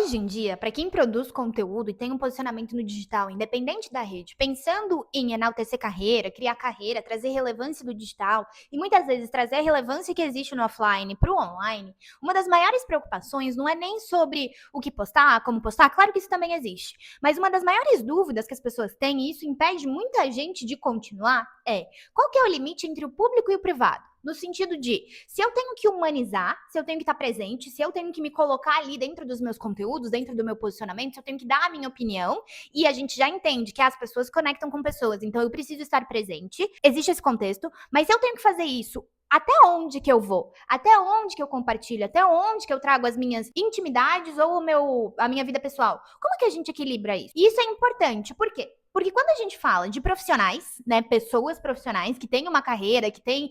Hoje em dia, para quem produz conteúdo e tem um posicionamento no digital, independente da rede, pensando em enaltecer carreira, criar carreira, trazer relevância do digital e muitas vezes trazer a relevância que existe no offline para o online, uma das maiores preocupações não é nem sobre o que postar, como postar, claro que isso também existe, mas uma das maiores dúvidas que as pessoas têm, e isso impede muita gente de continuar, é qual que é o limite entre o público e o privado? No sentido de, se eu tenho que humanizar, se eu tenho que estar presente, se eu tenho que me colocar ali dentro dos meus conteúdos, dentro do meu posicionamento, se eu tenho que dar a minha opinião, e a gente já entende que as pessoas conectam com pessoas, então eu preciso estar presente, existe esse contexto, mas se eu tenho que fazer isso, até onde que eu vou? Até onde que eu compartilho? Até onde que eu trago as minhas intimidades ou a minha vida pessoal? Como que a gente equilibra isso? E isso é importante, por quê? Porque quando a gente fala de profissionais, né, pessoas profissionais que têm uma carreira, que têm,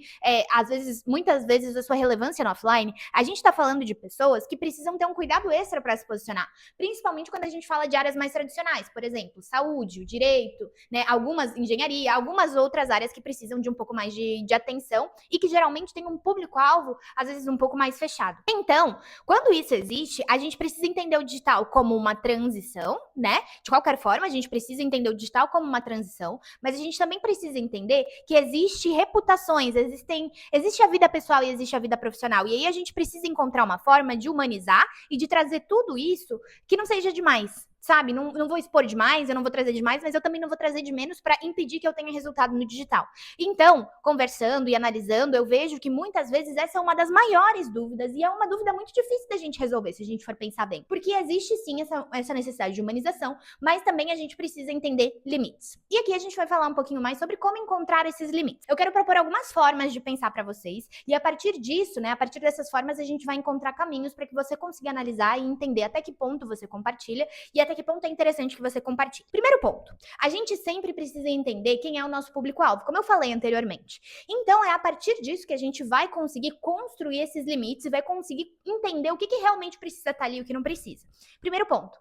às vezes, muitas vezes, a sua relevância no offline, a gente está falando de pessoas que precisam ter um cuidado extra para se posicionar. Principalmente quando a gente fala de áreas mais tradicionais, por exemplo, saúde, o direito, né, algumas engenharia, algumas outras áreas que precisam de um pouco mais de atenção e que geralmente tem um público-alvo, às vezes, um pouco mais fechado. Então, quando isso existe, a gente precisa entender o digital como uma transição, né? De qualquer forma, a gente precisa entender o digital como uma transição, mas a gente também precisa entender que existe reputações, existe a vida pessoal e existe a vida profissional. E aí a gente precisa encontrar uma forma de humanizar e de trazer tudo isso que não seja demais. Sabe, não vou expor demais, eu não vou trazer demais, mas eu também não vou trazer de menos para impedir que eu tenha resultado no digital. Então, conversando e analisando, eu vejo que muitas vezes essa é uma das maiores dúvidas e é uma dúvida muito difícil da gente resolver, se a gente for pensar bem. Porque existe sim essa necessidade de humanização, mas também a gente precisa entender limites. E aqui a gente vai falar um pouquinho mais sobre como encontrar esses limites. Eu quero propor algumas formas de pensar para vocês e a partir disso, né, a partir dessas formas a gente vai encontrar caminhos para que você consiga analisar e entender até que ponto você compartilha e até que ponto é interessante que você compartilhe. Primeiro ponto, a gente sempre precisa entender quem é o nosso público-alvo, como eu falei anteriormente. Então, é a partir disso que a gente vai conseguir construir esses limites e vai conseguir entender o que realmente precisa estar ali e o que não precisa. Primeiro ponto,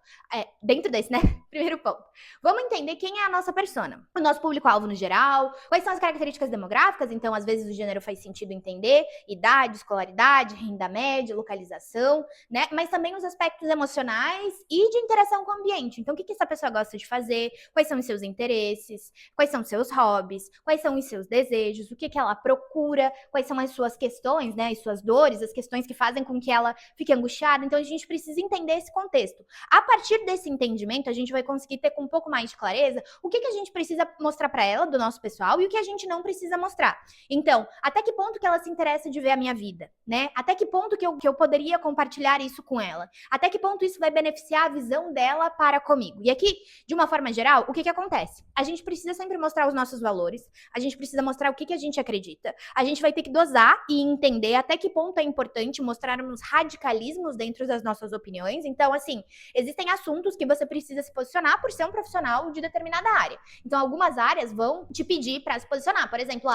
dentro desse, né? Primeiro ponto, vamos entender quem é a nossa persona, o nosso público-alvo no geral, quais são as características demográficas, então, às vezes, o gênero faz sentido entender, idade, escolaridade, renda média, localização, né? Mas também os aspectos emocionais e de interação com o ambiente. Então, o que essa pessoa gosta de fazer? Quais são os seus interesses? Quais são os seus hobbies? Quais são os seus desejos? O que ela procura? Quais são as suas questões, né? As suas dores, as questões que fazem com que ela fique angustiada. Então, a gente precisa entender esse contexto. A partir desse entendimento, a gente vai conseguir ter com um pouco mais de clareza o que a gente precisa mostrar para ela, do nosso pessoal, e o que a gente não precisa mostrar. Então, até que ponto que ela se interessa de ver a minha vida, né? Até que ponto que eu poderia compartilhar isso com ela? Até que ponto isso vai beneficiar a visão dela para comigo? E aqui, de uma forma geral, o que acontece? A gente precisa sempre mostrar os nossos valores, a gente precisa mostrar o que a gente acredita, a gente vai ter que dosar e entender até que ponto é importante mostrarmos radicalismos dentro das nossas opiniões. Então, assim, existem assuntos que você precisa se posicionar por ser um profissional de determinada área. Então, algumas áreas vão te pedir para se posicionar. Por exemplo,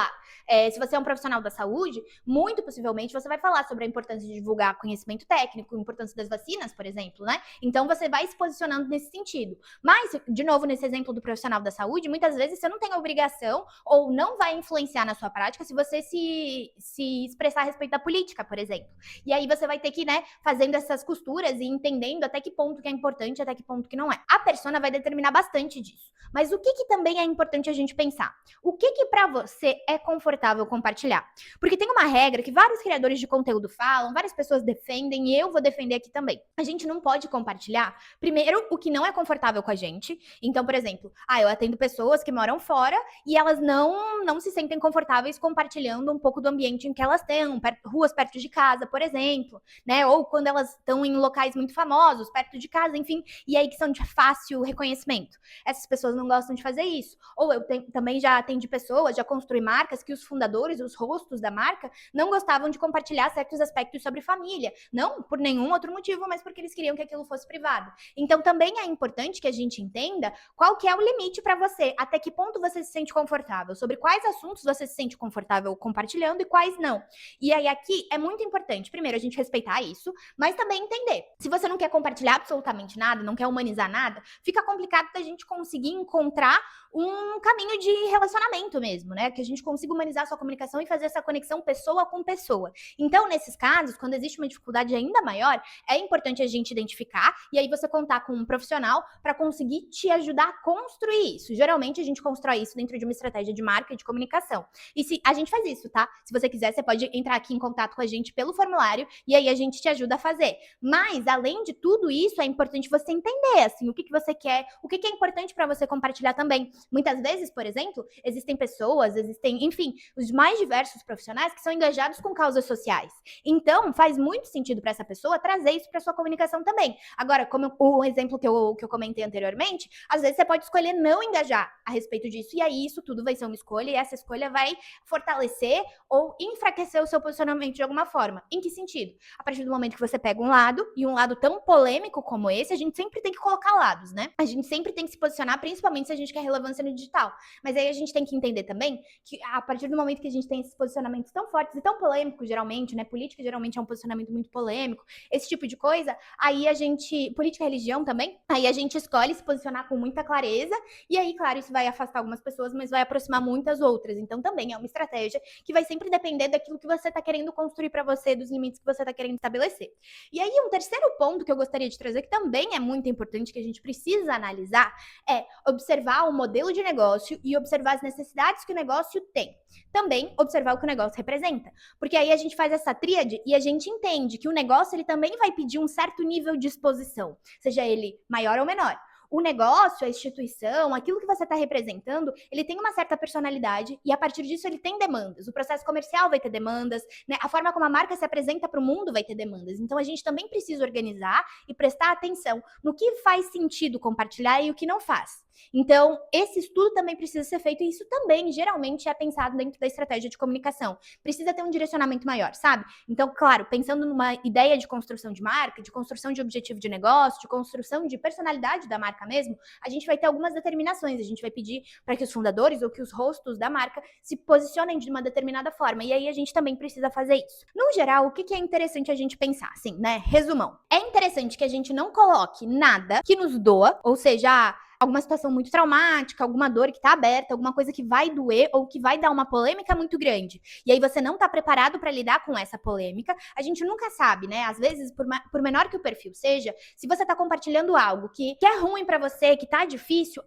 se você é um profissional da saúde, muito possivelmente você vai falar sobre a importância de divulgar conhecimento técnico, a importância das vacinas, por exemplo, né? Então, você vai se posicionando nesse sentido. Mas, de novo, nesse exemplo do profissional da saúde, muitas vezes você não tem obrigação ou não vai influenciar na sua prática se você se expressar a respeito da política, por exemplo. E aí você vai ter que, né, fazendo essas costuras e entendendo até que ponto que é importante, até que ponto que não é. A persona vai determinar bastante disso. Mas o que também é importante a gente pensar? O que para você é confortável compartilhar? Porque tem uma regra que vários criadores de conteúdo falam, várias pessoas defendem e eu vou defender aqui também. A gente não pode compartilhar, primeiro, o que não é confortável com a gente. Então, por exemplo, eu atendo pessoas que moram fora e elas não se sentem confortáveis compartilhando um pouco do ambiente em que elas estão, ruas perto de casa, por exemplo, né? Ou quando elas estão em locais muito famosos, perto de casa, enfim, e aí que são de fácil reconhecimento. Essas pessoas não gostam de fazer isso. Ou eu também já atendi pessoas, já construí marcas que os fundadores, os rostos da marca, não gostavam de compartilhar certos aspectos sobre família. Não por nenhum outro motivo, mas porque eles queriam que aquilo fosse privado. Então, também também é importante que a gente entenda qual que é o limite para você, até que ponto você se sente confortável, sobre quais assuntos você se sente confortável compartilhando e quais não. E aí aqui é muito importante, primeiro, a gente respeitar isso, mas também entender. Se você não quer compartilhar absolutamente nada, não quer humanizar nada, fica complicado da gente conseguir encontrar um caminho de relacionamento mesmo, né? Que a gente consiga humanizar a sua comunicação e fazer essa conexão pessoa com pessoa. Então, nesses casos, quando existe uma dificuldade ainda maior, é importante a gente identificar e aí você contar com um profissional para conseguir te ajudar a construir isso. Geralmente, a gente constrói isso dentro de uma estratégia de marca e de comunicação. E se a gente faz isso, tá? Se você quiser, você pode entrar aqui em contato com a gente pelo formulário e aí a gente te ajuda a fazer. Mas, além de tudo isso, é importante você entender, assim, o que você quer, o que é importante para você compartilhar também. Muitas vezes, por exemplo, existem pessoas, enfim, os mais diversos profissionais que são engajados com causas sociais. Então, faz muito sentido para essa pessoa trazer isso para sua comunicação também. Agora, como o exemplo que eu comentei anteriormente, às vezes você pode escolher não engajar a respeito disso, e aí isso tudo vai ser uma escolha, e essa escolha vai fortalecer ou enfraquecer o seu posicionamento de alguma forma. Em que sentido? A partir do momento que você pega um lado, e um lado tão polêmico como esse, a gente sempre tem que colocar lados, né? A gente sempre tem que se posicionar, principalmente se a gente quer relevância no digital. Mas aí a gente tem que entender também que a partir do momento que a gente tem esses posicionamentos tão fortes e tão polêmicos, geralmente, né? Política geralmente é um posicionamento muito polêmico, esse tipo de coisa, aí a gente, política e religião também, aí a gente escolhe se posicionar com muita clareza, e aí, claro, isso vai afastar algumas pessoas, mas vai aproximar muitas outras. Então também é uma estratégia que vai sempre depender daquilo que você tá querendo construir para você, dos limites que você tá querendo estabelecer. E aí, um terceiro ponto que eu gostaria de trazer, que também é muito importante, que a gente precisa analisar, é observar o modelo de negócio e observar as necessidades que o negócio tem. Também observar o que o negócio representa. Porque aí a gente faz essa tríade e a gente entende que o negócio ele também vai pedir um certo nível de exposição, seja ele maior ou menor. O negócio, a instituição, aquilo que você está representando, ele tem uma certa personalidade e a partir disso ele tem demandas. O processo comercial vai ter demandas, né? A forma como a marca se apresenta para o mundo vai ter demandas. Então a gente também precisa organizar e prestar atenção no que faz sentido compartilhar e o que não faz. Então, esse estudo também precisa ser feito e isso também, geralmente, é pensado dentro da estratégia de comunicação. Precisa ter um direcionamento maior, sabe? Então, claro, pensando numa ideia de construção de marca, de construção de objetivo de negócio, de construção de personalidade da marca mesmo, a gente vai ter algumas determinações. A gente vai pedir para que os fundadores ou que os rostos da marca se posicionem de uma determinada forma. E aí a gente também precisa fazer isso. No geral, o que é interessante a gente pensar? Assim, né? Resumão. É interessante que a gente não coloque nada que nos doa, ou seja, alguma situação muito traumática, alguma dor que tá aberta, alguma coisa que vai doer ou que vai dar uma polêmica muito grande. E aí você não tá preparado para lidar com essa polêmica. A gente nunca sabe, né? Às vezes, por menor que o perfil seja, se você tá compartilhando algo que é ruim para você, que tá difícil,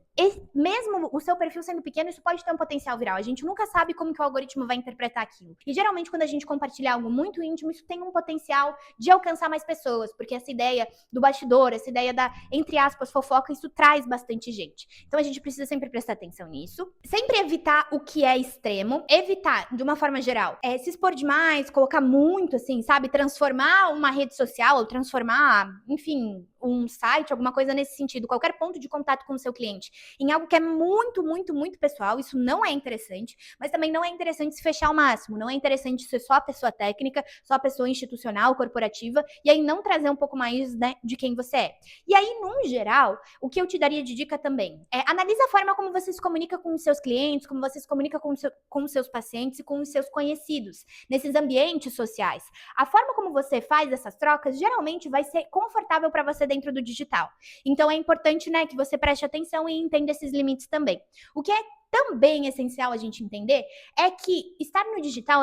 mesmo o seu perfil sendo pequeno, isso pode ter um potencial viral. A gente nunca sabe como que o algoritmo vai interpretar aquilo. E geralmente quando a gente compartilha algo muito íntimo, isso tem um potencial de alcançar mais pessoas, porque essa ideia do bastidor, essa ideia da, entre aspas, fofoca, isso traz bastante gente. Então a gente precisa sempre prestar atenção nisso. Sempre evitar o que é extremo. Evitar, de uma forma geral, se expor demais, colocar muito, assim, sabe? Transformar uma rede social, ou transformar, enfim, um site, alguma coisa nesse sentido, qualquer ponto de contato com o seu cliente, em algo que é muito, muito, muito pessoal. Isso não é interessante, mas também não é interessante se fechar ao máximo. Não é interessante ser só a pessoa técnica, só a pessoa institucional, corporativa, e aí não trazer um pouco mais, né, de quem você é. E aí, num geral, o que eu te daria de dica também é analisa a forma como você se comunica com os seus clientes, como você se comunica com os seus pacientes e com os seus conhecidos, nesses ambientes sociais. A forma como você faz essas trocas, geralmente vai ser confortável para você dentro do digital. Então é importante, né, que você preste atenção e entenda esses limites também. O que é também essencial a gente entender é que estar no digital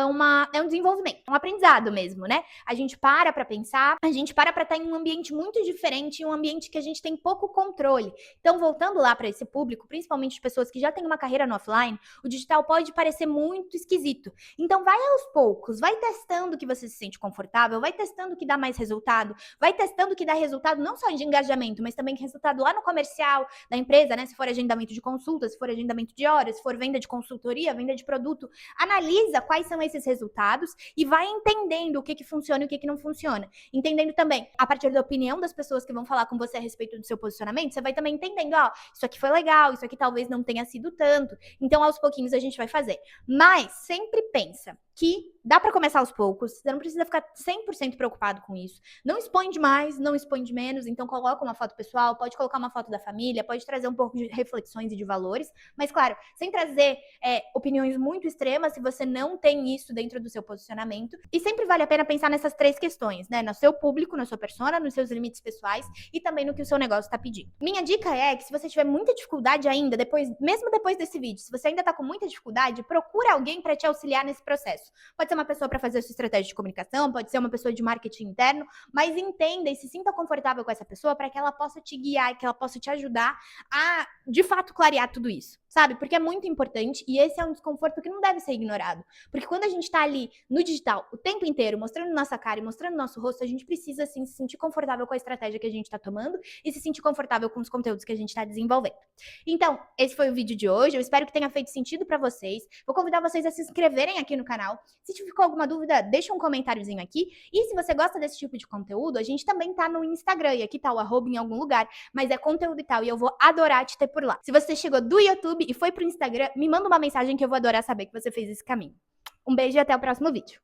é um desenvolvimento, um aprendizado mesmo, né? A gente para pensar, a gente para estar em um ambiente muito diferente, um ambiente que a gente tem pouco controle. Então, voltando lá para esse público, principalmente de pessoas que já têm uma carreira no offline, o digital pode parecer muito esquisito. Então, vai aos poucos, vai testando que você se sente confortável, vai testando que dá mais resultado, vai testando que dá resultado não só de engajamento, mas também resultado lá no comercial da empresa, né? Se for agendamento de consulta, se for agendamento de horas, se for venda de consultoria, venda de produto, analisa quais são esses resultados e vai entendendo o que funciona e o que não funciona. Entendendo também, a partir da opinião das pessoas que vão falar com você a respeito do seu posicionamento, você vai também entendendo, ó, isso aqui foi legal, isso aqui talvez não tenha sido tanto. Então, aos pouquinhos a gente vai fazer. Mas sempre pensa que dá pra começar aos poucos, você não precisa ficar 100% preocupado com isso. Não expõe demais, não expõe de menos, então coloca uma foto pessoal, pode colocar uma foto da família, pode trazer um pouco de reflexões e de valores, mas claro, sem trazer opiniões muito extremas se você não tem isso dentro do seu posicionamento. E sempre vale a pena pensar nessas 3 questões, né? No seu público, na sua persona, nos seus limites pessoais e também no que o seu negócio está pedindo. Minha dica é que se você tiver muita dificuldade ainda, mesmo depois desse vídeo, se você ainda tá com muita dificuldade, procura alguém para te auxiliar nesse processo. Pode ser uma pessoa para fazer a sua estratégia de comunicação, pode ser uma pessoa de marketing interno, mas entenda e se sinta confortável com essa pessoa para que ela possa te guiar, que ela possa te ajudar a, de fato, clarear tudo isso, sabe? Porque é muito importante e esse é um desconforto que não deve ser ignorado. Porque quando a gente tá ali no digital o tempo inteiro, mostrando nossa cara e mostrando nosso rosto, a gente precisa, assim, se sentir confortável com a estratégia que a gente tá tomando e se sentir confortável com os conteúdos que a gente tá desenvolvendo. Então, esse foi o vídeo de hoje. Eu espero que tenha feito sentido para vocês. Vou convidar vocês a se inscreverem aqui no canal. Se ficou alguma dúvida, deixa um comentáriozinho aqui. E se você gosta desse tipo de conteúdo, a gente também tá no Instagram. E aqui tá o arroba em algum lugar, mas é conteúdo e tal. E eu vou adorar te ter por lá. Se você chegou do YouTube e foi pro Instagram, me manda uma mensagem que eu vou adorar saber que você fez esse caminho. Um beijo e até o próximo vídeo.